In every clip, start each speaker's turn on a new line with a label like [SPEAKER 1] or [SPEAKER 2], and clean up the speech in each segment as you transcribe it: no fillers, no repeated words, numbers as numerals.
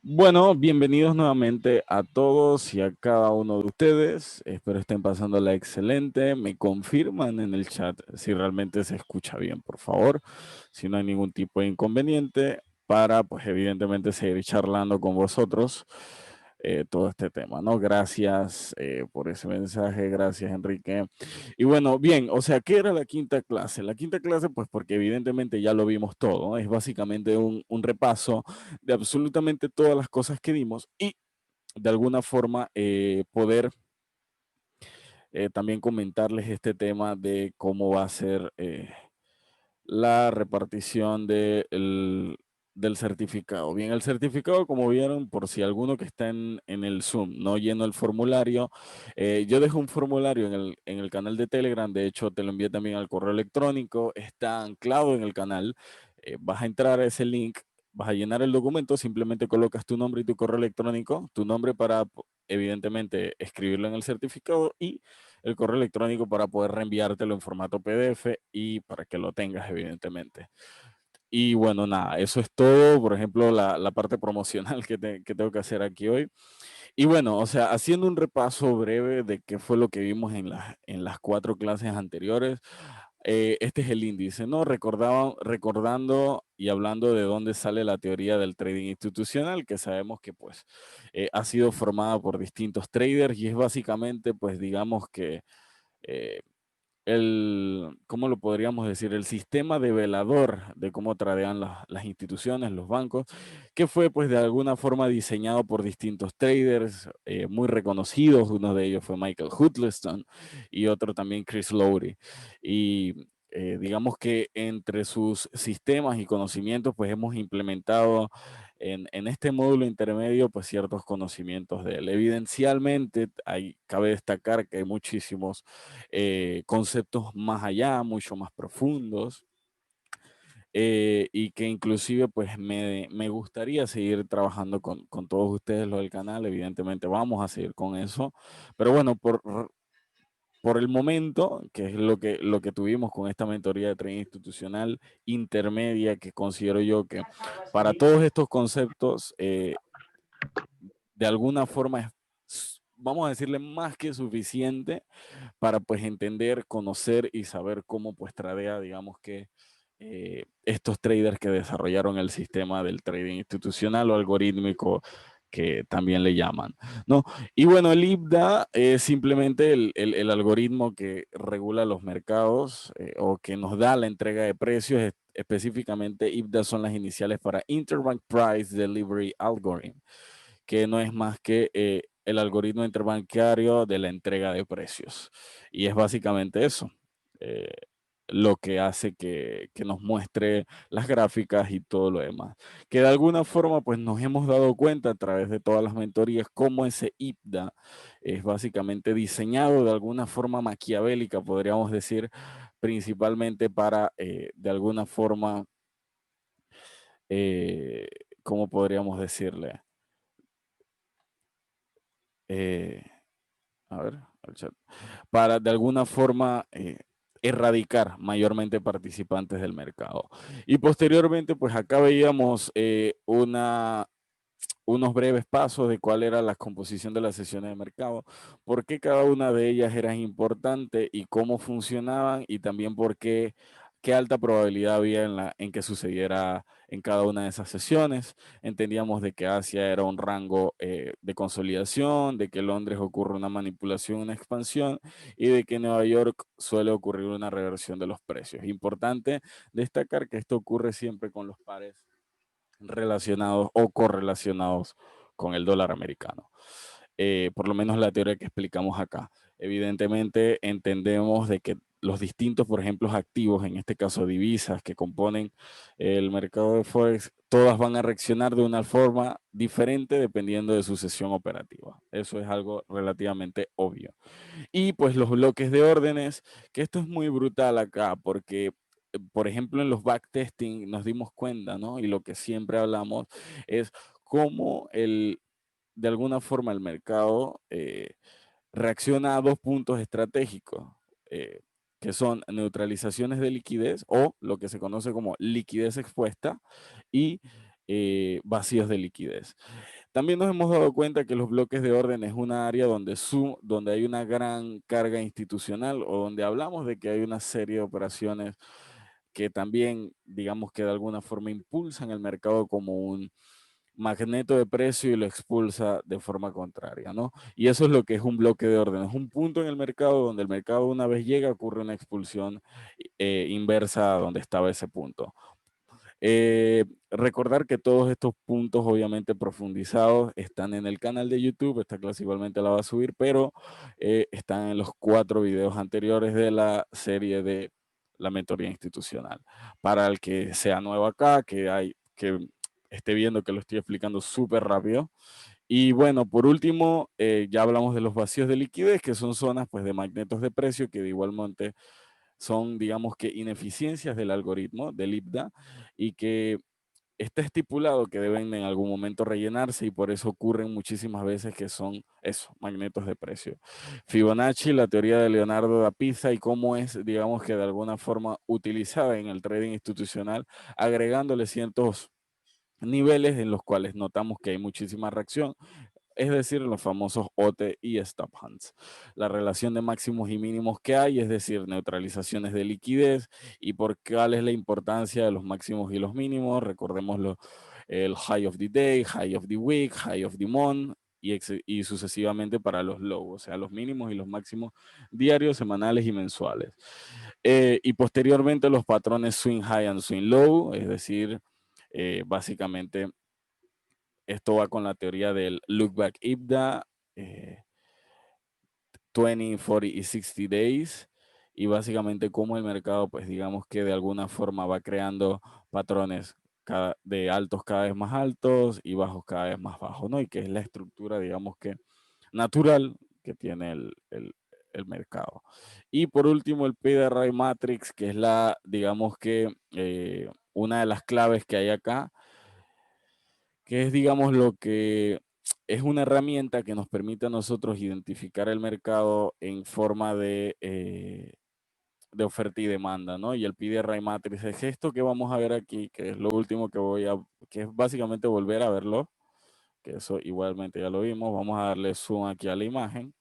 [SPEAKER 1] Bueno, bienvenidos nuevamente a todos y a cada uno de ustedes. Espero estén pasándola excelente. Me confirman en el chat si realmente se escucha bien, por favor. Si no hay ningún tipo de inconveniente para, pues evidentemente, seguir charlando con vosotros todo este tema, ¿no? Gracias por ese mensaje. Gracias, Enrique. Y bueno, bien, o sea, ¿qué era la quinta clase? La quinta clase, pues porque evidentemente ya lo vimos todo, ¿no? Es básicamente un repaso de absolutamente todas las cosas que vimos y de alguna forma poder también comentarles este tema de cómo va a ser la repartición del certificado. Bien, el certificado, como vieron, por si alguno que está en el Zoom no lleno el formulario, yo dejo un formulario en el canal de Telegram. De hecho, te lo envié también al correo electrónico, está anclado en el canal. Vas a entrar a ese link, vas a llenar el documento, simplemente colocas tu nombre y tu correo electrónico, tu nombre para, evidentemente, escribirlo en el certificado y el correo electrónico para poder reenviártelo en formato PDF y para que lo tengas, evidentemente. Y bueno, nada, eso es todo, por ejemplo, la parte promocional que tengo que hacer aquí hoy. Y bueno, o sea, haciendo un repaso breve de qué fue lo que vimos en las 4 clases anteriores, este es el índice, ¿no? Recordando y hablando de dónde sale la teoría del trading institucional, que sabemos que pues ha sido formada por distintos traders y es básicamente, pues digamos que eh, ¿cómo lo podríamos decir? El sistema develador de cómo tradean las instituciones, los bancos, que fue pues de alguna forma diseñado por distintos traders muy reconocidos. Uno de ellos fue Michael Huddleston y otro también Chris Lowry. Y digamos que entre sus sistemas y conocimientos pues hemos implementado en este módulo intermedio pues ciertos conocimientos de él. Evidencialmente cabe destacar que hay muchísimos conceptos más allá, mucho más profundos, y que inclusive pues me gustaría seguir trabajando con todos ustedes, los del canal. Evidentemente vamos a seguir con eso, pero bueno, por el momento, que es lo que tuvimos con esta mentoría de trading institucional intermedia, que considero yo que para todos estos conceptos, de alguna forma vamos a decirle, más que suficiente para pues entender, conocer y saber cómo pues tradea, digamos que estos traders que desarrollaron el sistema del trading institucional o algorítmico que también le llaman, ¿no? Y bueno, el IBDA es simplemente el algoritmo que regula los mercados o que nos da la entrega de precios. Específicamente, IBDA son las iniciales para Interbank Price Delivery Algorithm, que no es más que el algoritmo interbancario de la entrega de precios. Y es básicamente eso, eh, lo que hace que nos muestre las gráficas y todo lo demás. Que de alguna forma, pues nos hemos dado cuenta a través de todas las mentorías cómo ese IPDA es básicamente diseñado de alguna forma maquiavélica, podríamos decir, principalmente para, de alguna forma, eh, ¿cómo podríamos decirle? Eh, a ver, el chat, para de alguna forma erradicar mayormente participantes del mercado. Y posteriormente, pues acá veíamos unos breves pasos de cuál era la composición de las sesiones de mercado, por qué cada una de ellas era importante y cómo funcionaban, y también por qué alta probabilidad había en que sucediera en cada una de esas sesiones. Entendíamos de que Asia era un rango de consolidación, de que Londres ocurre una manipulación, una expansión, y de que Nueva York suele ocurrir una reversión de los precios. Importante destacar que esto ocurre siempre con los pares relacionados o correlacionados con el dólar americano. Por lo menos la teoría que explicamos acá. Evidentemente entendemos de que los distintos, por ejemplo, activos, en este caso divisas, que componen el mercado de Forex, todas van a reaccionar de una forma diferente dependiendo de su sesión operativa. Eso es algo relativamente obvio. Y pues los bloques de órdenes, que esto es muy brutal acá, porque por ejemplo, en los backtesting nos dimos cuenta, ¿no? Y lo que siempre hablamos es cómo de alguna forma el mercado reacciona a 2 puntos estratégicos, eh, que son neutralizaciones de liquidez o lo que se conoce como liquidez expuesta y vacíos de liquidez. También nos hemos dado cuenta que los bloques de orden es una área donde hay una gran carga institucional o donde hablamos de que hay una serie de operaciones que también, digamos que de alguna forma impulsan el mercado como un magneto de precio y lo expulsa de forma contraria, ¿no? Y eso es lo que es un bloque de orden. Es un punto en el mercado donde el mercado una vez llega ocurre una expulsión inversa a donde estaba ese punto. Recordar que todos estos puntos obviamente profundizados están en el canal de YouTube, esta clase igualmente la va a subir, pero están en los 4 videos anteriores de la serie de la mentoría institucional. Para el que sea nuevo acá, que esté viendo que lo estoy explicando súper rápido. Y bueno, por último, ya hablamos de los vacíos de liquidez, que son zonas pues, de magnetos de precio, que de igualmente son, digamos que, ineficiencias del algoritmo, del IPDA, y que está estipulado que deben en algún momento rellenarse y por eso ocurren muchísimas veces que son eso, magnetos de precio. Fibonacci, la teoría de Leonardo da Pisa y cómo es, digamos que de alguna forma utilizada en el trading institucional, agregándole ciertos niveles en los cuales notamos que hay muchísima reacción, es decir, los famosos OT y stop hunts. La relación de máximos y mínimos que hay, es decir, neutralizaciones de liquidez y por cuál es la importancia de los máximos y los mínimos. Recordemos el high of the day, high of the week, high of the month y sucesivamente para los lows, o sea, los mínimos y los máximos diarios, semanales y mensuales. Y posteriormente los patrones swing high and swing low, es decir, básicamente esto va con la teoría del look back IPDA, 20, 40 y 60 days, y básicamente cómo el mercado, pues digamos que de alguna forma va creando patrones de altos cada vez más altos y bajos cada vez más bajos, ¿no? Y que es la estructura, digamos que natural que tiene el mercado. Y por último, el PDRI Matrix, que es digamos que una de las claves que hay acá, que es, digamos, lo que es una herramienta que nos permite a nosotros identificar el mercado en forma de oferta y demanda, ¿no? Y el PDRI Matrix es esto que vamos a ver aquí, que es lo último que es básicamente volver a verlo, que eso igualmente ya lo vimos. Vamos a darle zoom aquí a la imagen.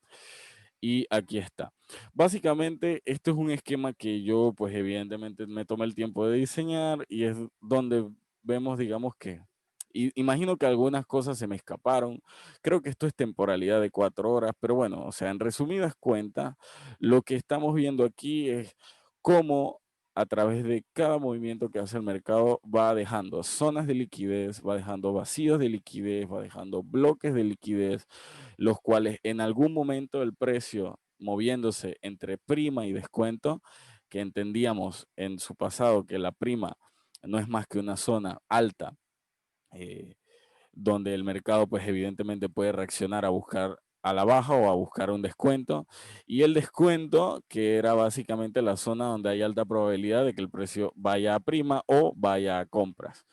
[SPEAKER 1] Y aquí está. Básicamente, esto es un esquema que yo, pues evidentemente me tomé el tiempo de diseñar y es donde vemos, digamos que, imagino que algunas cosas se me escaparon. Creo que esto es temporalidad de 4 horas, pero bueno, o sea, en resumidas cuentas, lo que estamos viendo aquí es cómo a través de cada movimiento que hace el mercado va dejando zonas de liquidez, va dejando vacíos de liquidez, va dejando bloques de liquidez, los cuales en algún momento el precio moviéndose entre prima y descuento, que entendíamos en su pasado que la prima no es más que una zona alta, eh, donde el mercado pues evidentemente puede reaccionar a buscar a la baja o a buscar un descuento, y el descuento que era básicamente la zona donde hay alta probabilidad de que el precio vaya a prima o vaya a compras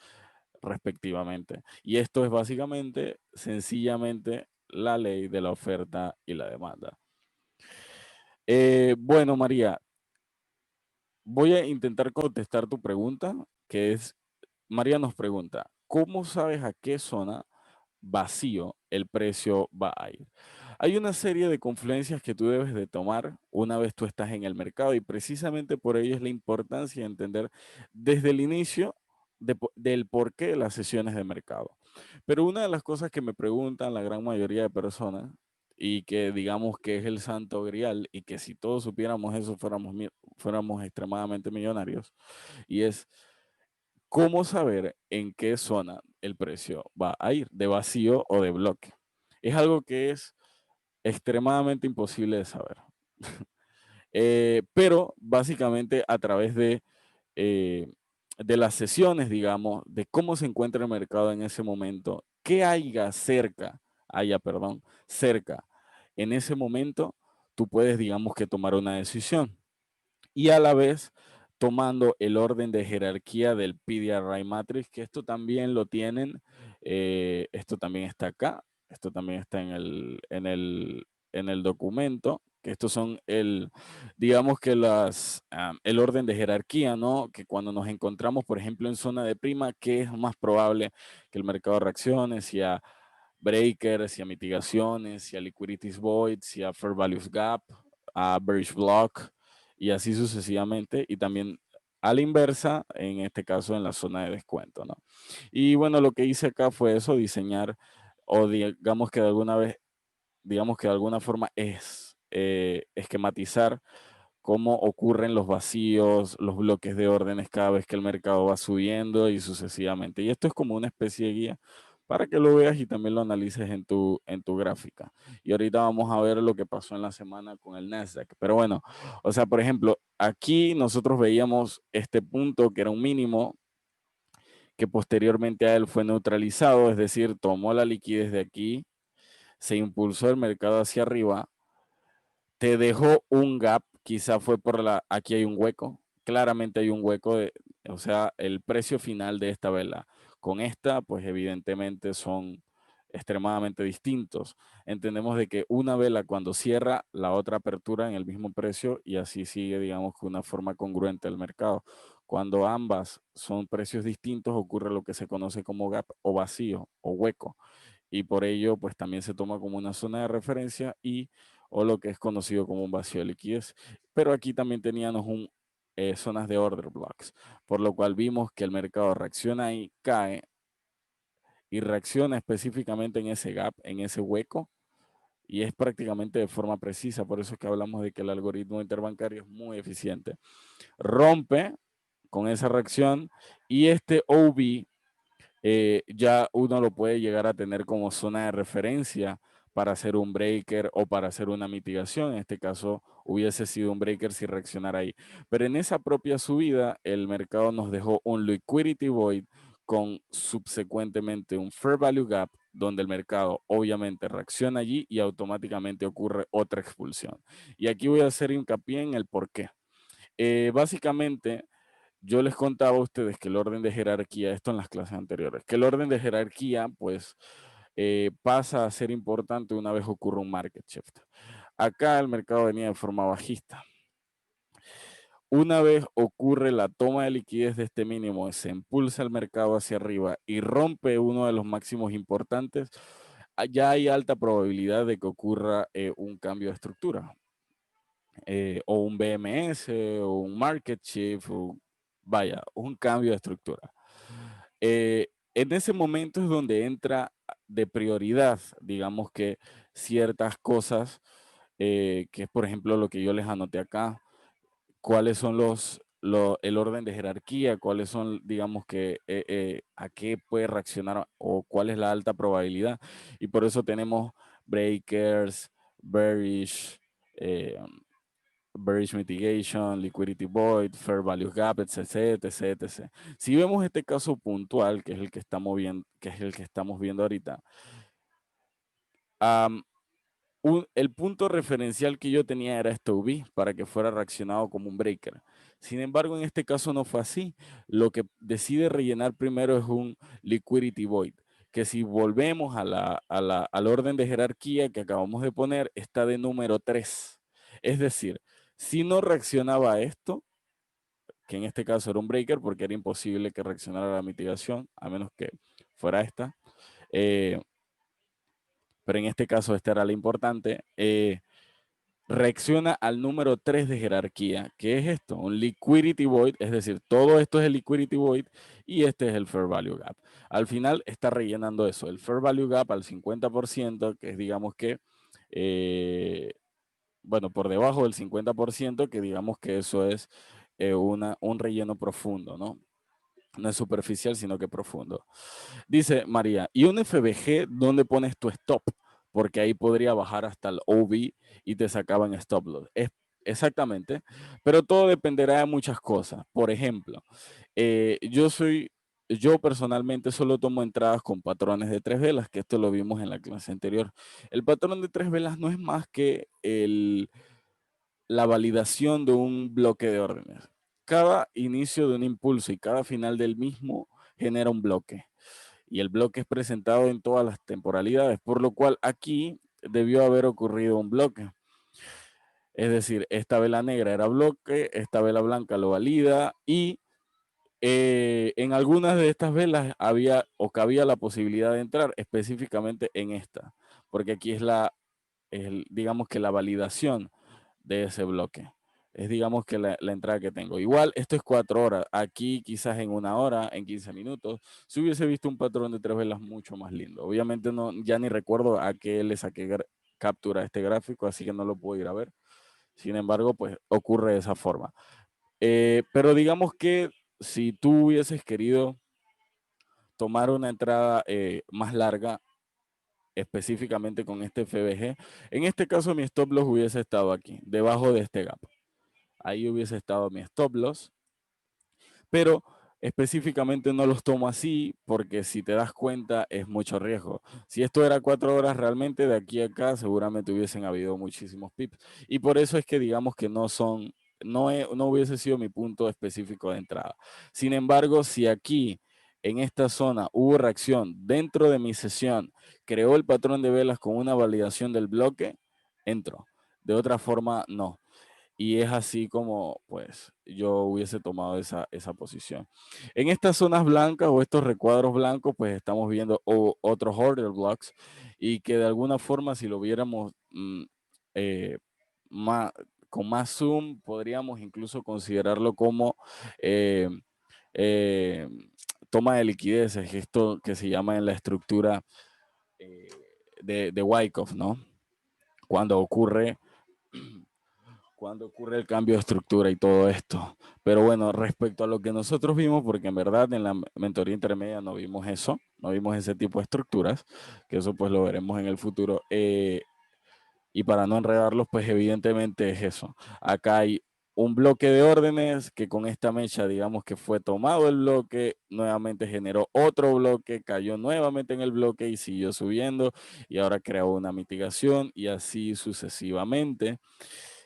[SPEAKER 1] respectivamente. Y esto es básicamente, sencillamente, la ley de la oferta y la demanda. Bueno, María, voy a intentar contestar tu pregunta, que es, María nos pregunta, ¿cómo sabes a qué zona vacío el precio va a ir? Hay una serie de confluencias que tú debes de tomar una vez tú estás en el mercado y precisamente por ello es la importancia de entender desde el inicio del porqué de las sesiones de mercado. Pero una de las cosas que me preguntan la gran mayoría de personas y que digamos que es el santo grial y que si todos supiéramos eso fuéramos extremadamente millonarios, y es cómo saber en qué zona el precio va a ir, de vacío o de bloque. Es algo que es extremadamente imposible de saber. Pero básicamente a través eh, de las sesiones, digamos, de cómo se encuentra el mercado en ese momento, qué perdón, cerca en ese momento, tú puedes, digamos, que tomar una decisión y a la vez tomando el orden de jerarquía del PDRI Matrix, que esto también lo tienen, esto también está acá, esto también está en el documento, que estos son digamos que el orden de jerarquía, ¿no? Que cuando nos encontramos, por ejemplo, en zona de prima, ¿qué es más probable que el mercado reaccione? Si a breakers y a mitigaciones y a liquidities voids y a fair values gap, a bearish block y así sucesivamente. Y también a la inversa, en este caso en la zona de descuento, ¿no? Y bueno, lo que hice acá fue eso, diseñar o digamos que de alguna vez, digamos que de alguna forma es esquematizar cómo ocurren los vacíos, los bloques de órdenes cada vez que el mercado va subiendo y sucesivamente. Y esto es como una especie de guía para que lo veas y también lo analices en tu gráfica. Y ahorita vamos a ver lo que pasó en la semana con el Nasdaq. Pero bueno, o sea, por ejemplo, aquí nosotros veíamos este punto que era un mínimo que posteriormente a él fue neutralizado, es decir, tomó la liquidez de aquí, se impulsó el mercado hacia arriba, te dejó un gap, quizá fue por aquí hay un hueco, claramente hay un hueco, o sea, el precio final de esta vela con esta, pues evidentemente son extremadamente distintos. Entendemos de que una vela cuando cierra, la otra apertura en el mismo precio y así sigue, digamos, con una forma congruente el mercado. Cuando ambas son precios distintos, ocurre lo que se conoce como gap o vacío o hueco y por ello pues también se toma como una zona de referencia y o lo que es conocido como un vacío de liquidez. Pero aquí también teníamos zonas de order blocks, por lo cual vimos que el mercado reacciona y cae y reacciona específicamente en ese gap, en ese hueco, y es prácticamente de forma precisa. Por eso es que hablamos de que el algoritmo interbancario es muy eficiente. Rompe con esa reacción y este OB ya uno lo puede llegar a tener como zona de referencia para hacer un breaker o para hacer una mitigación. En este caso hubiese sido un breaker si reaccionara ahí. Pero en esa propia subida, el mercado nos dejó un liquidity void con subsecuentemente un fair value gap, donde el mercado obviamente reacciona allí y automáticamente ocurre otra expulsión. Y aquí voy a hacer hincapié en el por qué. Básicamente, yo les contaba a ustedes que el orden de jerarquía, esto en las clases anteriores, que el orden de jerarquía, pues, pasa a ser importante una vez ocurre un market shift. Acá el mercado venía de forma bajista. Una vez ocurre la toma de liquidez de este mínimo, se impulsa el mercado hacia arriba y rompe uno de los máximos importantes, ya hay alta probabilidad de que ocurra un cambio de estructura. O un BMS o un market shift, o vaya, un cambio de estructura. En ese momento es donde entra de prioridad, digamos que ciertas cosas, que es por ejemplo lo que yo les anoté acá, cuáles son el orden de jerarquía, cuáles son, digamos que, a qué puede reaccionar o cuál es la alta probabilidad. Y por eso tenemos breakers, bearish, eh, bearish mitigation, liquidity void, fair value gap, etc, etc, etc. Si vemos este caso puntual, que es el que estamos viendo, ahorita, el punto referencial que yo tenía era este UV para que fuera reaccionado como un breaker. Sin embargo, en este caso no fue así. Lo que decide rellenar primero es un liquidity void, que si volvemos al orden de jerarquía que acabamos de poner, está de número 3. Es decir, si no reaccionaba a esto, que en este caso era un breaker porque era imposible que reaccionara a la mitigación, a menos que fuera esta, eh, pero en este caso esta era la importante, reacciona al número 3 de jerarquía. ¿Qué es esto? Un liquidity void, es decir, todo esto es el liquidity void y este es el fair value gap. Al final está rellenando eso, el fair value gap al 50%, que es digamos que, bueno, por debajo del 50%, que digamos que eso es un relleno profundo, ¿no? No es superficial, sino que profundo. Dice María, ¿y un FBG dónde pones tu stop? Porque ahí podría bajar hasta el OB y te sacaban stop loss. Exactamente, pero todo dependerá de muchas cosas. Por ejemplo, yo personalmente solo tomo entradas con patrones de 3 velas, que esto lo vimos en la clase anterior. El patrón de 3 velas no es más que la validación de un bloque de órdenes. Cada inicio de un impulso y cada final del mismo genera un bloque. Y el bloque es presentado en todas las temporalidades, por lo cual aquí debió haber ocurrido un bloque. Es decir, esta vela negra era bloque, esta vela blanca lo valida y En algunas de estas velas había o cabía la posibilidad de entrar, específicamente en esta, porque aquí es digamos que la validación de ese bloque. Es, digamos que la entrada que tengo. Igual, esto es 4 horas. Aquí quizás en 1 hora, en 15 minutos, si hubiese visto un patrón de 3 velas mucho más lindo. Obviamente no, ya ni recuerdo a qué le saqué captura a este gráfico, así que no lo puedo ir a ver. Sin embargo, pues ocurre de esa forma. Pero digamos que si tú hubieses querido tomar una entrada más larga, específicamente con este FBG, en este caso mi stop loss hubiese estado aquí, debajo de este gap. Ahí hubiese estado mi stop loss, pero específicamente no los tomo así porque si te das cuenta es mucho riesgo. Si esto era 4 horas realmente, de aquí a acá seguramente hubiesen habido muchísimos pips. Y por eso es que digamos que no hubiese sido mi punto específico de entrada. Sin embargo, si aquí en esta zona hubo reacción dentro de mi sesión, creó el patrón de velas con una validación del bloque, entro. De otra forma, no. Y es así como, pues, yo hubiese tomado esa posición. En estas zonas blancas o estos recuadros blancos, pues estamos viendo otros order blocks y que de alguna forma, si lo viéramos eh, ma- con más zoom, podríamos incluso considerarlo como eh, eh, toma de liquideces, esto que se llama en la estructura eh, de Wyckoff, ¿no? Cuando ocurre cuando ocurre el cambio de estructura y todo esto. Pero bueno, respecto a lo que nosotros vimos, porque en verdad en la mentoría intermedia no vimos eso, no vimos ese tipo de estructuras, que eso pues lo veremos en el futuro. Y para no enredarlos, pues evidentemente es eso. Acá hay un bloque de órdenes que con esta mecha, digamos que fue tomado el bloque, nuevamente generó otro bloque, cayó nuevamente en el bloque y siguió subiendo y ahora creó una mitigación y así sucesivamente,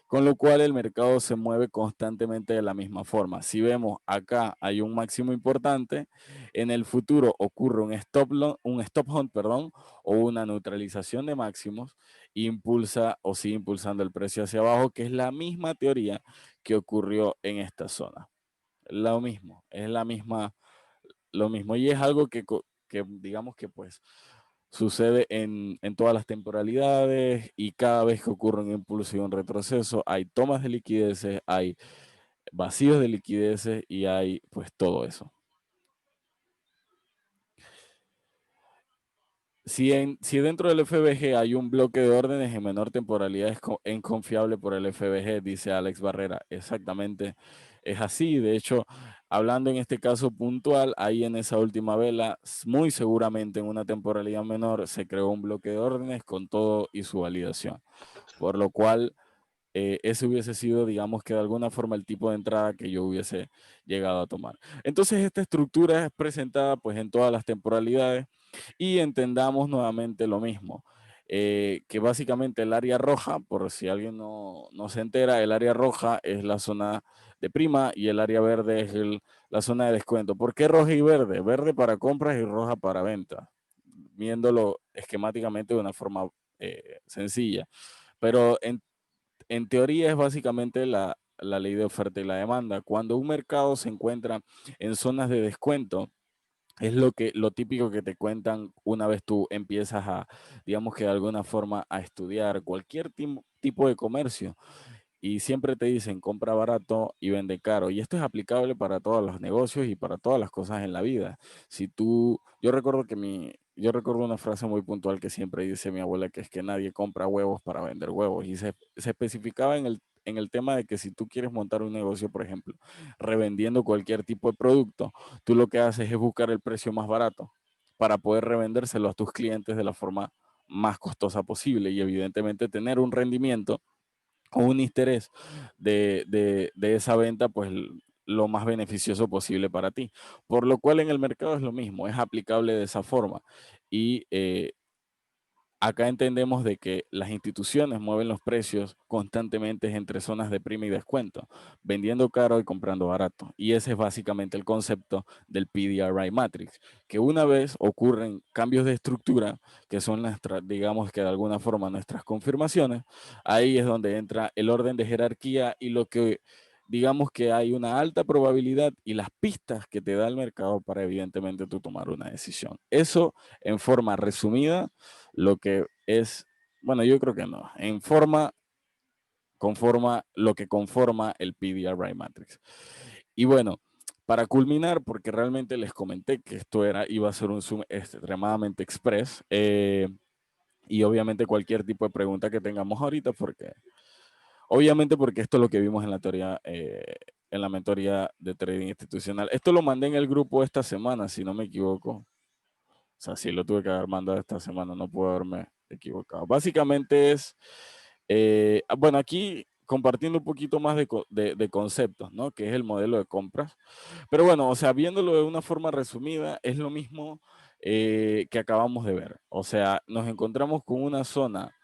[SPEAKER 1] con lo cual el mercado se mueve constantemente de la misma forma. Si vemos acá hay un máximo importante, en el futuro ocurre un stop hunt, perdón, o una neutralización de máximos, impulsa o sigue impulsando el precio hacia abajo, que es la misma teoría que ocurrió en esta zona. Lo mismo, es lo mismo y es algo que digamos que pues sucede en todas las temporalidades y cada vez que ocurre un impulso y un retroceso, hay tomas de liquideces, hay vacíos de liquideces y hay pues todo eso. Si dentro del FBG hay un bloque de órdenes en menor temporalidad, es confiable por el FBG, dice Alex Barrera. Exactamente, es así. De hecho, hablando en este caso puntual, ahí en esa última vela, muy seguramente en una temporalidad menor se creó un bloque de órdenes con todo y su validación. Por lo cual, ese hubiese sido, digamos que de alguna forma, el tipo de entrada que yo hubiese llegado a tomar. Entonces, esta estructura es presentada pues en todas las temporalidades y entendamos nuevamente lo mismo. Que básicamente el área roja, por si alguien no se entera, el área roja es la zona de prima y el área verde es la zona de descuento. ¿Por qué roja y verde? Verde para compras y roja para ventas, viéndolo esquemáticamente de una forma sencilla. Pero en teoría es básicamente la ley de oferta y la demanda. Cuando un mercado se encuentra en zonas de descuento, es lo típico que te cuentan una vez tú empiezas digamos que de alguna forma, a estudiar cualquier tipo de comercio. Y siempre te dicen compra barato y vende caro. Y esto es aplicable para todos los negocios y para todas las cosas en la vida. Yo recuerdo una frase muy puntual que siempre dice mi abuela, que es que nadie compra huevos para vender huevos. Y se especificaba en el tema de que si tú quieres montar un negocio, por ejemplo, revendiendo cualquier tipo de producto, tú lo que haces es buscar el precio más barato para poder revendérselo a tus clientes de la forma más costosa posible y evidentemente tener un rendimiento o un interés de esa venta, pues lo más beneficioso posible para ti. Por lo cual en el mercado es lo mismo, es aplicable de esa forma. Y acá entendemos de que las instituciones mueven los precios constantemente entre zonas de prima y descuento, vendiendo caro y comprando barato. Y ese es básicamente el concepto del PDRI Matrix, que una vez ocurren cambios de estructura, que son nuestras, digamos que de alguna forma nuestras confirmaciones, ahí es donde entra el orden de jerarquía y lo que digamos que hay una alta probabilidad y las pistas que te da el mercado para evidentemente tú tomar una decisión. Eso en forma resumida, lo que es, bueno, yo creo que no, en forma conforma lo que conforma el PDRI Matrix. Y bueno, para culminar, porque realmente les comenté que esto iba a ser un Zoom extremadamente express, y obviamente cualquier tipo de pregunta que tengamos ahorita, obviamente porque esto es lo que vimos en la teoría, en la mentoría de trading institucional. Esto lo mandé en el grupo esta semana, si no me equivoco. O sea, sí lo tuve que haber mandado esta semana, no puedo haberme equivocado. Básicamente es, bueno, aquí compartiendo un poquito más de conceptos, ¿no? Que es el modelo de compras. Pero bueno, o sea, viéndolo de una forma resumida, es lo mismo que acabamos de ver. O sea, nos encontramos con una zona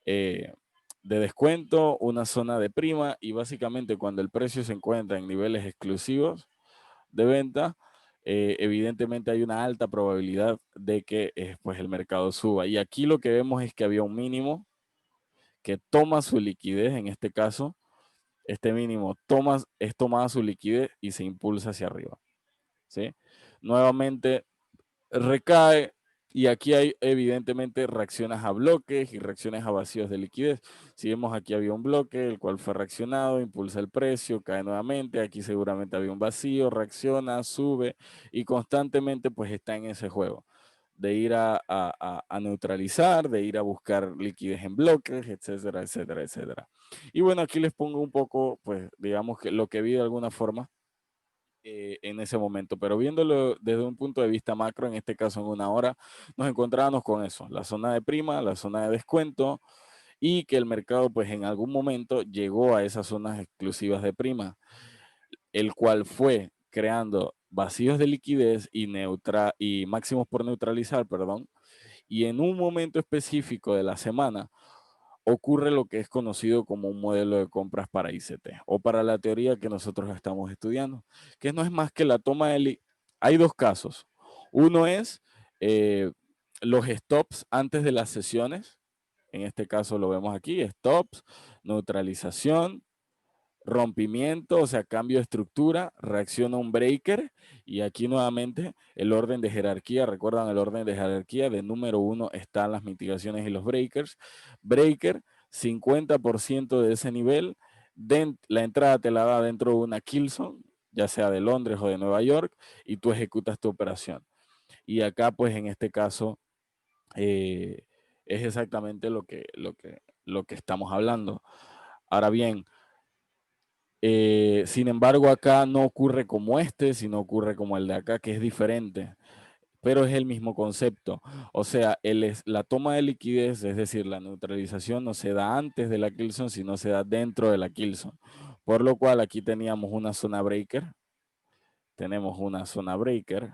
[SPEAKER 1] eh, de descuento, una zona de prima y básicamente cuando el precio se encuentra en niveles exclusivos de venta, evidentemente hay una alta probabilidad de que pues el mercado suba. Y aquí lo que vemos es que había un mínimo que toma su liquidez, en este caso, este mínimo es tomada su liquidez y se impulsa hacia arriba. ¿Sí? Nuevamente recae y aquí hay evidentemente reacciones a bloques y reacciones a vacíos de liquidez. Si vemos aquí había un bloque, el cual fue reaccionado, impulsa el precio, cae nuevamente, aquí seguramente había un vacío, reacciona, sube y constantemente pues está en ese juego de ir a neutralizar, de ir a buscar liquidez en bloques, etcétera, etcétera, etcétera. Y bueno, aquí les pongo un poco, pues digamos que lo que vi de alguna forma en ese momento, pero viéndolo desde un punto de vista macro, en este caso en una hora, nos encontrábamos con eso, la zona de prima, la zona de descuento y que el mercado pues en algún momento llegó a esas zonas exclusivas de prima, el cual fue creando vacíos de liquidez y máximos por neutralizar, perdón, y en un momento específico de la semana ocurre lo que es conocido como un modelo de compras para ICT o para la teoría que nosotros estamos estudiando, que no es más que la toma de... Hay dos casos. Uno es los stops antes de las sesiones. En este caso lo vemos aquí, stops, neutralización, rompimiento, o sea, cambio de estructura, reacciona un breaker y aquí nuevamente el orden de jerarquía, recuerdan el orden de jerarquía, de número 1 están las mitigaciones y los breakers. Breaker, 50% de ese nivel, la entrada te la da dentro de una kill zone, ya sea de Londres o de Nueva York, y tú ejecutas tu operación. Y acá, pues en este caso, es exactamente lo que estamos hablando. Ahora bien, sin embargo, acá no ocurre como este, sino ocurre como el de acá, que es diferente, pero es el mismo concepto. O sea, la toma de liquidez, es decir, la neutralización no se da antes de la Kilson, sino se da dentro de la Kilson. Por lo cual aquí teníamos una zona breaker, tenemos una zona breaker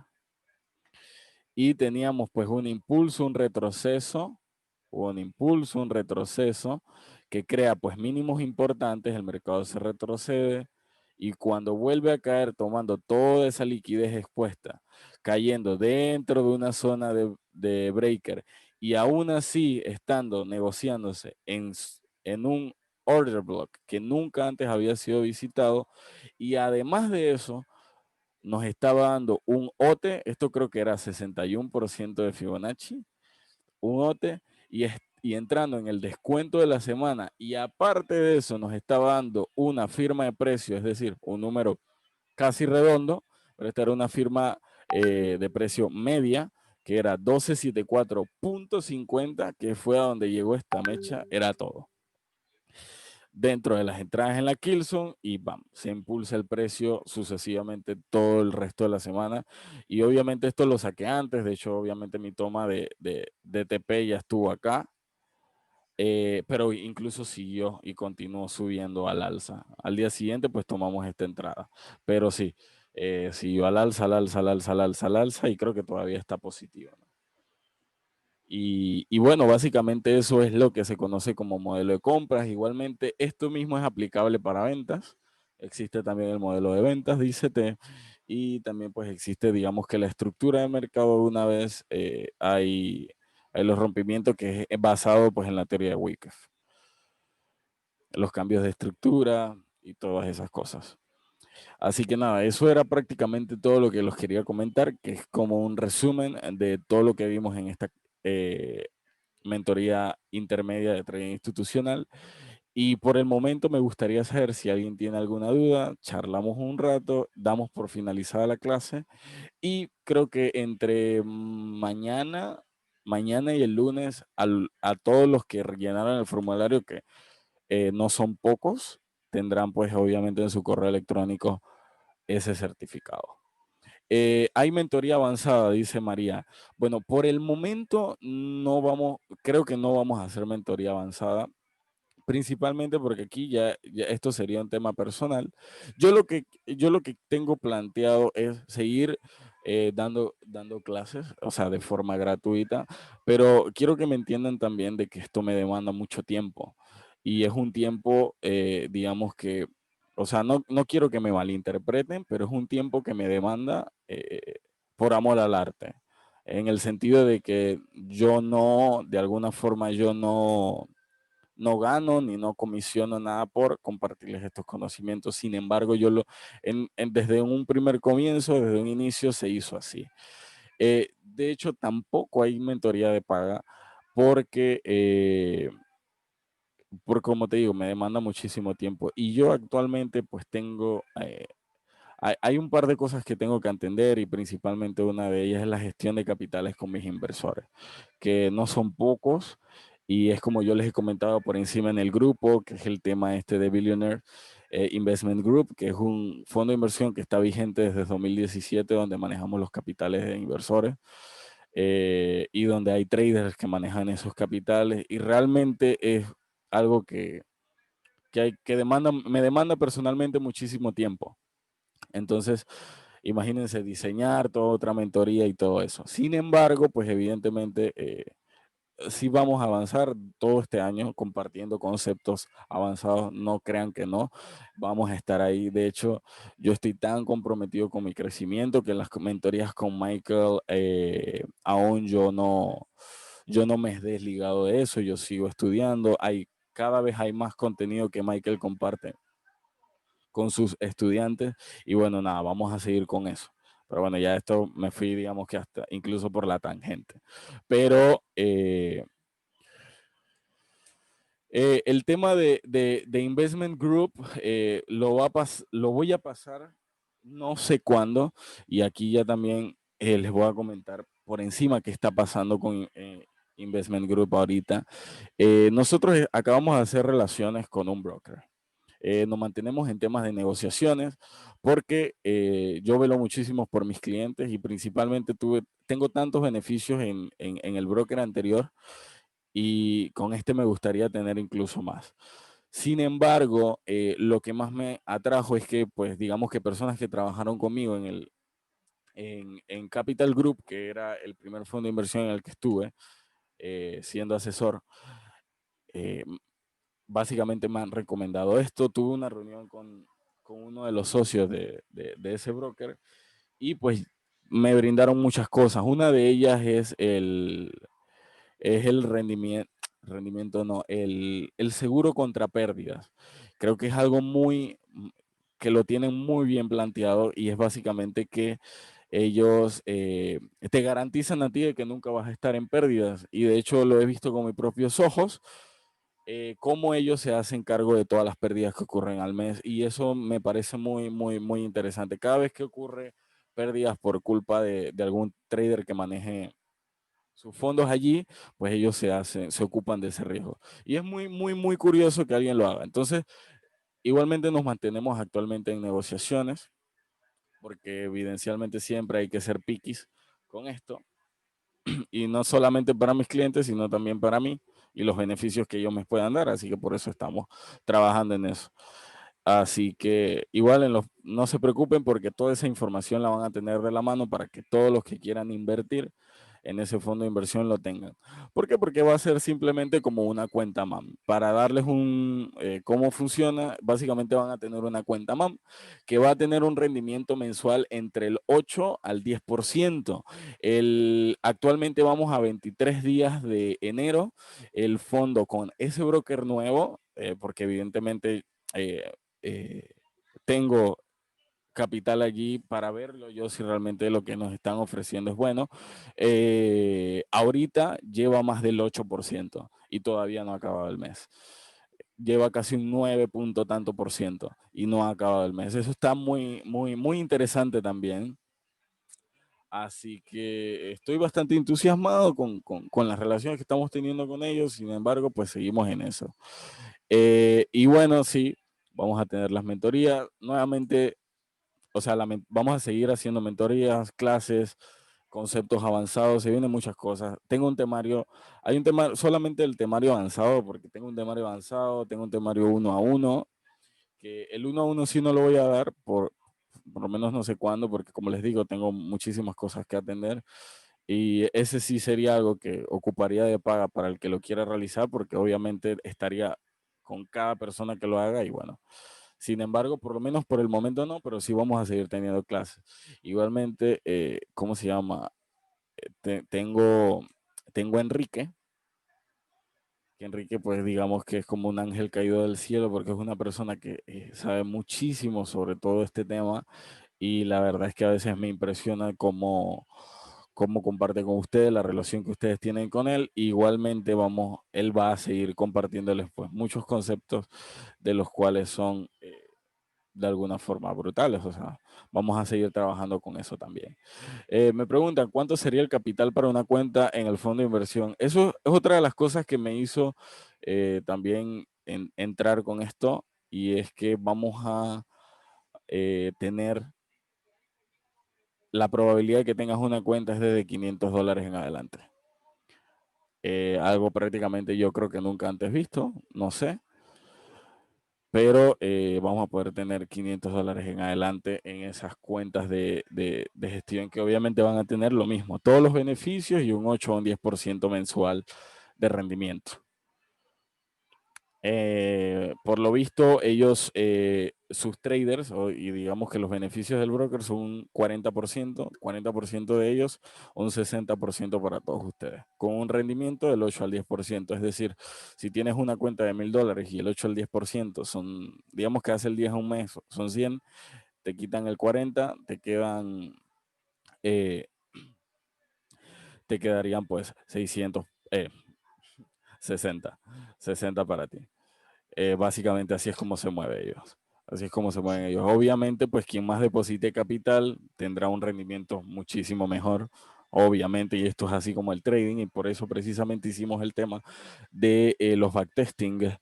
[SPEAKER 1] y teníamos pues un impulso, un retroceso que crea pues mínimos importantes, el mercado se retrocede y cuando vuelve a caer tomando toda esa liquidez expuesta, cayendo dentro de una zona de breaker y aún así estando negociándose en un order block que nunca antes había sido visitado y además de eso nos estaba dando un OTE, esto creo que era 61% de Fibonacci, un OTE y entrando en el descuento de la semana y aparte de eso nos estaba dando una firma de precio, es decir, un número casi redondo, pero esta era una firma de precio media que era 1274.50, que fue a donde llegó esta mecha, era todo dentro de las entradas en la Kilson y bam, se impulsa el precio sucesivamente todo el resto de la semana. Y obviamente esto lo saqué antes, de hecho obviamente mi toma de TP ya estuvo acá, pero incluso siguió y continuó subiendo al alza. Al día siguiente pues tomamos esta entrada, pero sí, siguió al alza, al alza, al alza, al alza, al alza y creo que todavía está positivo, ¿no? Y bueno, básicamente eso es lo que se conoce como modelo de compras. Igualmente, esto mismo es aplicable para ventas. Existe también el modelo de ventas de ICT y también pues existe, digamos que la estructura de mercado una vez hay los rompimientos que es basado pues en la teoría de Wyckoff. Los cambios de estructura y todas esas cosas. Así que nada, eso era prácticamente todo lo que los quería comentar, que es como un resumen de todo lo que vimos en esta eh, mentoría intermedia de trading institucional. Y por el momento me gustaría saber si alguien tiene alguna duda, charlamos un rato, damos por finalizada la clase y creo que entre mañana y el lunes a todos los que rellenaron el formulario, que no son pocos, tendrán pues obviamente en su correo electrónico ese certificado. Hay mentoría avanzada, dice María. Bueno, por el momento no vamos, creo que no vamos a hacer mentoría avanzada, principalmente porque aquí ya esto sería un tema personal. Yo lo que tengo planteado es seguir dando clases, o sea, de forma gratuita, pero quiero que me entiendan también de que esto me demanda mucho tiempo y es un tiempo, digamos que, o sea, no quiero que me malinterpreten, pero es un tiempo que me demanda por amor al arte, en el sentido de que yo no, de alguna forma, yo no gano ni no comisiono nada por compartirles estos conocimientos. Sin embargo, desde un primer comienzo, desde un inicio, se hizo así. De hecho, tampoco hay mentoría de paga porque, como te digo, me demanda muchísimo tiempo. Y yo actualmente pues tengo hay un par de cosas que tengo que entender y principalmente una de ellas es la gestión de capitales con mis inversores, que no son pocos y es como yo les he comentado por encima en el grupo, que es el tema este de Billionaire Investment Group, que es un fondo de inversión que está vigente desde 2017, donde manejamos los capitales de inversores y donde hay traders que manejan esos capitales y realmente es algo me demanda personalmente muchísimo tiempo. Entonces, imagínense diseñar toda otra mentoría y todo eso. Sin embargo, pues evidentemente sí vamos a avanzar todo este año compartiendo conceptos avanzados, no crean que no, vamos a estar ahí. De hecho, yo estoy tan comprometido con mi crecimiento que en las mentorías con Michael, aún yo no me he desligado de eso, yo sigo estudiando, cada vez hay más contenido que Michael comparte con sus estudiantes y bueno, nada, vamos a seguir con eso. Pero bueno, ya esto me fui, digamos que hasta incluso por la tangente. Pero el tema de Investment Group lo voy a pasar no sé cuándo y aquí ya también les voy a comentar por encima qué está pasando con Investment Group ahorita. Nosotros acabamos de hacer relaciones con un broker. Nos mantenemos en temas de negociaciones porque yo velo muchísimo por mis clientes y principalmente tengo tantos beneficios en el broker anterior y con este me gustaría tener incluso más. Sin embargo, lo que más me atrajo es que, pues, digamos que personas que trabajaron conmigo en Capital Group, que era el primer fondo de inversión en el que estuve siendo asesor, eh, básicamente me han recomendado esto. Tuve una reunión con uno de los socios de ese broker y pues me brindaron muchas cosas. Una de ellas es el rendimiento no, el seguro contra pérdidas. Creo que es algo que lo tienen muy bien planteado y es básicamente que ellos te garantizan a ti de que nunca vas a estar en pérdidas. Y de hecho lo he visto con mis propios ojos cómo ellos se hacen cargo de todas las pérdidas que ocurren al mes. Y eso me parece muy, muy, muy interesante. Cada vez que ocurre pérdidas por culpa de algún trader que maneje sus fondos allí, pues ellos se ocupan de ese riesgo. Y es muy, muy, muy curioso que alguien lo haga. Entonces, igualmente nos mantenemos actualmente en negociaciones, porque evidencialmente siempre hay que ser piquis con esto. Y no solamente para mis clientes, sino también para mí y los beneficios que ellos me puedan dar. Así que por eso estamos trabajando en eso. Así que igual no se preocupen porque toda esa información la van a tener de la mano para que todos los que quieran invertir en ese fondo de inversión lo tengan. ¿Por qué? Porque va a ser simplemente como una cuenta MAM. Para darles cómo funciona, básicamente van a tener una cuenta MAM que va a tener un rendimiento mensual entre el 8 al 10%. Actualmente vamos a 23 días de enero. El fondo con ese broker nuevo, porque evidentemente tengo capital allí para verlo yo si realmente lo que nos están ofreciendo es bueno. Ahorita lleva más del 8% y todavía no ha acabado el mes. Lleva casi un 9 punto tanto por ciento y no ha acabado el mes. Eso está muy, muy, muy interesante también. Así que estoy bastante entusiasmado con las relaciones que estamos teniendo con ellos. Sin embargo, pues seguimos en eso. Y bueno, sí, vamos a tener las mentorías. Nuevamente, o sea, vamos a seguir haciendo mentorías, clases, conceptos avanzados, se vienen muchas cosas. Tengo un temario, hay un tema, solamente el temario avanzado, porque tengo un temario avanzado, tengo un temario 1 a 1, que el 1 a 1 sí no lo voy a dar por lo menos no sé cuándo, porque como les digo, tengo muchísimas cosas que atender. Y ese sí sería algo que ocuparía de paga para el que lo quiera realizar, porque obviamente estaría con cada persona que lo haga y bueno. Sin embargo, por lo menos por el momento no, pero sí vamos a seguir teniendo clases. Igualmente, ¿cómo se llama? Tengo a Enrique, que Enrique pues digamos que es como un ángel caído del cielo porque es una persona que sabe muchísimo sobre todo este tema y la verdad es que a veces me impresiona cómo comparte con ustedes, la relación que ustedes tienen con él. Igualmente él va a seguir compartiéndoles pues muchos conceptos de los cuales son de alguna forma brutales, o sea, vamos a seguir trabajando con eso también. Me preguntan, ¿cuánto sería el capital para una cuenta en el fondo de inversión? Eso es otra de las cosas que me hizo también entrar con esto y es que vamos a tener la probabilidad de que tengas una cuenta es desde $500 en adelante. Algo prácticamente yo creo que nunca antes visto, no sé, pero vamos a poder tener $500 en adelante en esas cuentas de gestión que obviamente van a tener lo mismo, todos los beneficios y un 8 o un 10% mensual de rendimiento. Por lo visto, ellos, sus traders, y digamos que los beneficios del broker son un 40% de ellos, un 60% para todos ustedes, con un rendimiento del 8 al 10%. Es decir, si tienes una cuenta de $1000 y el 8 al 10% son, digamos que hace el 10 a un mes, son 100, te quitan el 40, eh, te quedarían pues 600, 60, 60 para ti. Básicamente así es como se mueven ellos. Así es como se mueven ellos. Obviamente, pues quien más deposite capital tendrá un rendimiento muchísimo mejor. Obviamente, y esto es así como el trading, y por eso precisamente hicimos el tema de los backtesting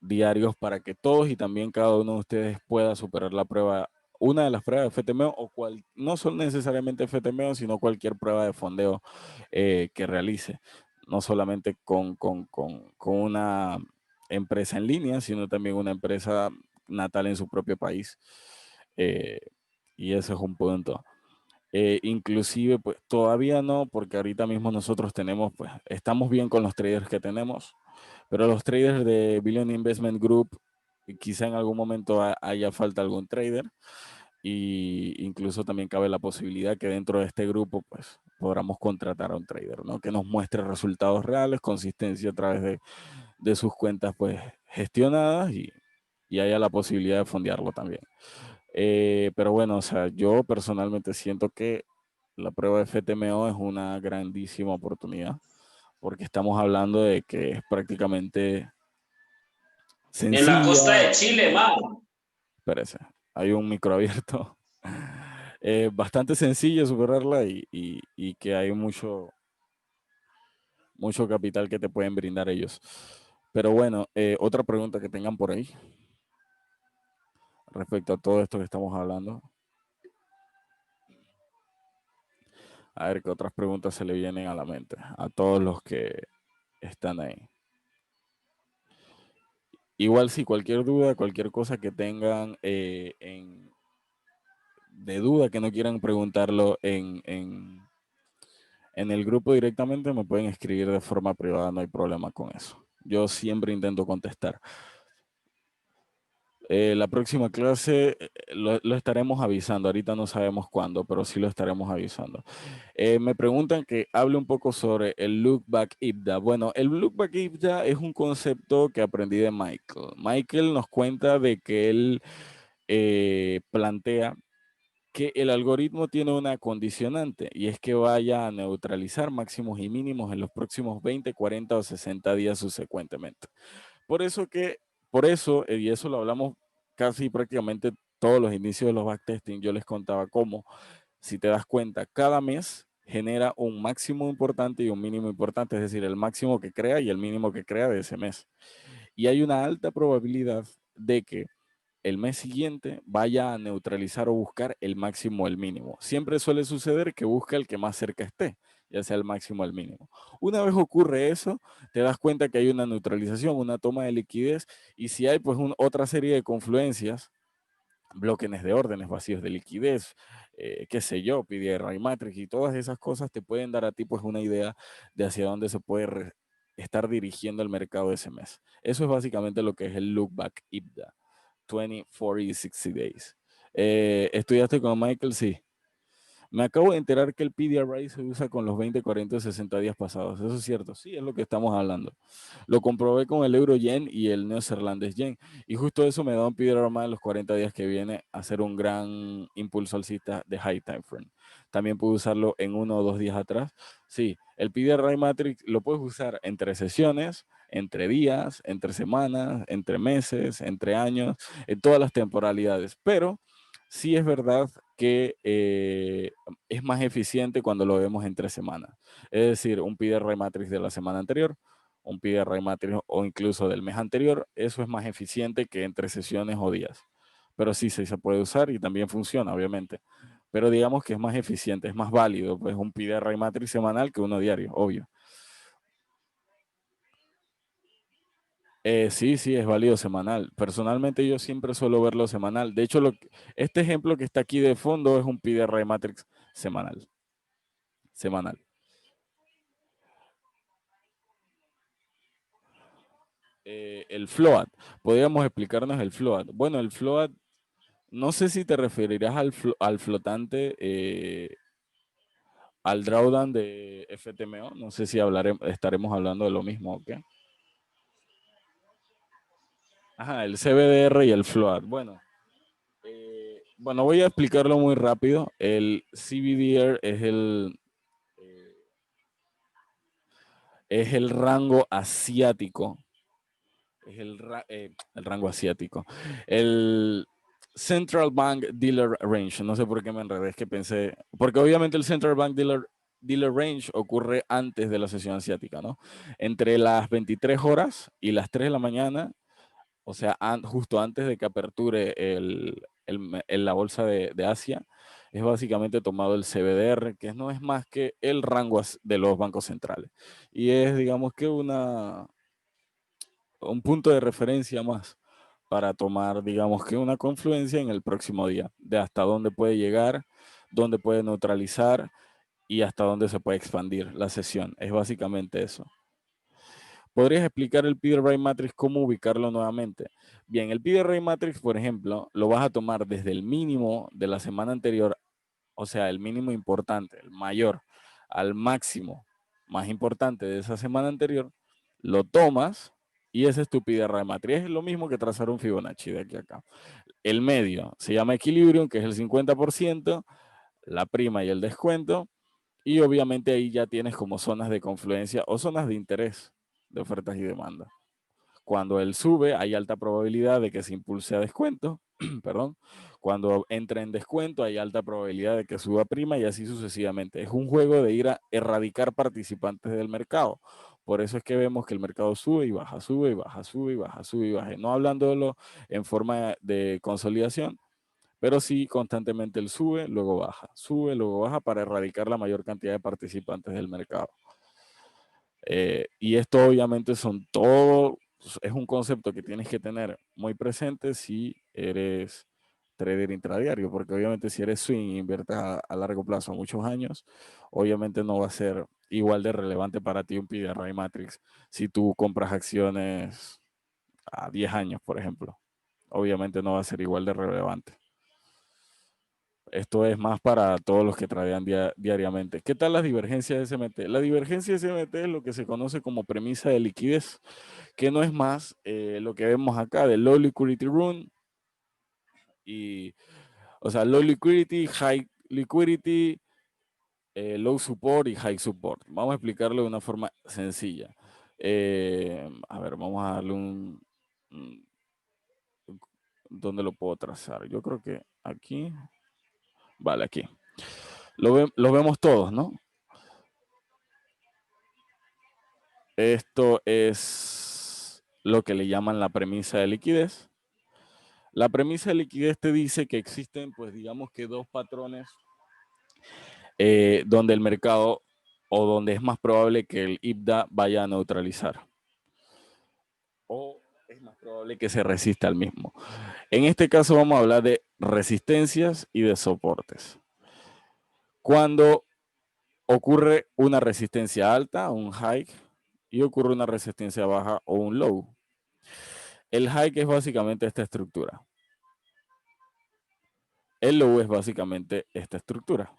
[SPEAKER 1] diarios para que todos y también cada uno de ustedes pueda superar la prueba, una de las pruebas de FTMO no son necesariamente FTMO, sino cualquier prueba de fondeo que realice, no solamente con una empresa en línea, sino también una empresa natal en su propio país. Eh, y ese es un punto. Inclusive, pues todavía no, porque ahorita mismo nosotros pues, estamos bien con los traders que tenemos, pero los traders de Billion Investment Group, quizá en algún momento haya falta algún trader, y incluso también cabe la posibilidad que dentro de este grupo, pues, podamos contratar a un trader, ¿no? Que nos muestre resultados reales, consistencia a través de sus cuentas, pues, gestionadas y haya la posibilidad de fondearlo también. Pero bueno, o sea, yo personalmente siento que la prueba de FTMO es una grandísima oportunidad porque estamos hablando de que es prácticamente
[SPEAKER 2] En la costa
[SPEAKER 1] sencilla.
[SPEAKER 2] de Chile, man.
[SPEAKER 1] Espérese, hay un micro abierto. Bastante sencilla superarla y que hay mucho capital que te pueden brindar ellos. Pero bueno, otra pregunta que tengan por ahí respecto a todo esto que estamos hablando. A ver qué otras preguntas se le vienen a la mente a todos los que están ahí. Igual si cualquier duda, cualquier cosa que tengan de duda que no quieran preguntarlo en el grupo directamente, me pueden escribir de forma privada, no hay problema con eso. Yo siempre intento contestar. La próxima clase lo estaremos avisando. Ahorita no sabemos cuándo, pero sí lo estaremos avisando. Me preguntan que hable un poco sobre el Look Back IBDA. Bueno, el Look Back IBDA es un concepto que aprendí de Michael. Michael nos cuenta de que él plantea que el algoritmo tiene una condicionante y es que vaya a neutralizar máximos y mínimos en los próximos 20, 40 o 60 días subsecuentemente. Por eso y eso lo hablamos casi prácticamente todos los inicios de los backtesting, yo les contaba cómo, si te das cuenta, cada mes genera un máximo importante y un mínimo importante, es decir, el máximo que crea y el mínimo que crea de ese mes. Y hay una alta probabilidad de que el mes siguiente vaya a neutralizar o buscar el máximo o el mínimo. Siempre suele suceder que busca el que más cerca esté, ya sea el máximo o el mínimo. Una vez ocurre eso, te das cuenta que hay una neutralización, una toma de liquidez, y si hay pues otra serie de confluencias, bloques de órdenes, vacíos de liquidez, qué sé yo, PDR Matrix y todas esas cosas te pueden dar a ti pues una idea de hacia dónde se puede estar dirigiendo el mercado ese mes. eso es básicamente lo que es el look back IBDA. 20, 40 y 60 days. ¿Estudiaste con Michael? Sí. Me acabo de enterar que el PDRI se usa con los 20, 40 y 60 días pasados. ¿Eso es cierto? Sí, es lo que estamos hablando. Lo comprobé con el euro yen y el neozelandés yen. Y justo eso me da un PDRI en los 40 días que viene a ser un gran impulso alcista de high time frame. También puedo usarlo en 1 o 2 días atrás. Sí, el PDRI Matrix lo puedes usar entre sesiones, entre días, entre semanas, entre meses, entre años, en todas las temporalidades. Pero sí es verdad que es más eficiente cuando lo vemos en 3 semanas. Es decir, un PDR Matrix de la semana anterior, un PDR Matrix o incluso del mes anterior, eso es más eficiente que entre sesiones o días. Pero sí, sí se puede usar y también funciona, obviamente. Pero digamos que es más eficiente, es más válido, pues un PDR Matrix semanal que uno diario, obvio. Sí, sí, es válido semanal. Personalmente yo siempre suelo verlo semanal. De hecho, este ejemplo que está aquí de fondo es un PDR Matrix semanal. Semanal. El float. Podríamos explicarnos el float. Bueno, el float, no sé si te referirás al flotante, al drawdown de FTMO. No sé si estaremos hablando de lo mismo o qué. Ajá, el CBDR y el float. Bueno, voy a explicarlo muy rápido. El CBDR es el rango asiático. Es el rango asiático. El Central Bank Dealer Range. No sé por qué me enredé, es que pensé. Porque obviamente el Central Bank Dealer Range ocurre antes de la sesión asiática, ¿no? Entre las 23 horas y las 3 de la mañana, o sea, justo antes de que aperture la bolsa de Asia, es básicamente tomado el CBDR, que no es más que el rango de los bancos centrales. Y es, digamos que un punto de referencia más para tomar, digamos que una confluencia en el próximo día, de hasta dónde puede llegar, dónde puede neutralizar y hasta dónde se puede expandir la sesión. Es básicamente eso. ¿Podrías explicar el PDRI Matrix, cómo ubicarlo nuevamente? Bien, el PDRI Matrix, por ejemplo, lo vas a tomar desde el mínimo de la semana anterior, o sea, el mínimo importante, el mayor, al máximo más importante de esa semana anterior, lo tomas y esa es tu PDRI Matrix. Es lo mismo que trazar un Fibonacci de aquí a acá. El medio se llama Equilibrium, que es el 50%, la prima y el descuento, y obviamente ahí ya tienes como zonas de confluencia o zonas de interés de ofertas y demanda. Cuando él sube, hay alta probabilidad de que se impulse a descuento, perdón. Cuando entra en descuento, hay alta probabilidad de que suba prima y así sucesivamente. Es un juego de ir a erradicar participantes del mercado. Por eso es que vemos que el mercado sube y baja, sube y baja, sube y baja, sube y baja. No hablándolo en forma de consolidación, pero sí constantemente él sube, luego baja para erradicar la mayor cantidad de participantes del mercado. Y esto obviamente es un concepto que tienes que tener muy presente si eres trader intradiario, porque obviamente si eres swing e inviertes a largo plazo, muchos años, obviamente no va a ser igual de relevante para ti un PDRI Matrix si tú compras acciones a 10 años, por ejemplo. obviamente no va a ser igual de relevante. Esto es más para todos los que tradean diariamente. ¿Qué tal las divergencias de SMT? La divergencia de SMT es lo que se conoce como premisa de liquidez, que no es más lo que vemos acá de low liquidity run y, o sea, low liquidity, high liquidity, low support y high support. Vamos a explicarlo de una forma sencilla. A ver, vamos a darle ¿dónde lo puedo trazar? Yo creo que aquí. Vale, aquí. Lo vemos todos, ¿no? Esto es lo que le llaman la premisa de liquidez. La premisa de liquidez te dice que existen, pues digamos que dos patrones donde el mercado o donde es más probable que el IPDA vaya a neutralizar. O es más probable que se resista al mismo. En este caso vamos a hablar de resistencias y de soportes. Cuando ocurre una resistencia alta, un high, y ocurre una resistencia baja o un low. El high es básicamente esta estructura. El low es básicamente esta estructura.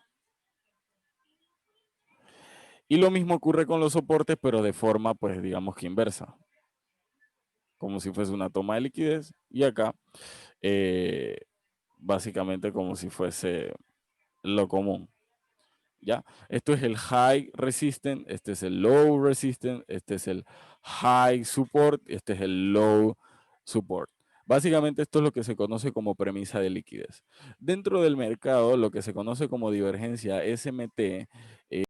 [SPEAKER 1] Y lo mismo ocurre con los soportes, pero de forma, pues digamos que inversa. Como si fuese una toma de liquidez. Y acá, básicamente como si fuese lo común. ¿Ya? Esto es el high resistant, este es el low resistant, este es el high support, este es el low support. Básicamente esto es lo que se conoce como premisa de liquidez. Dentro del mercado, lo que se conoce como divergencia SMT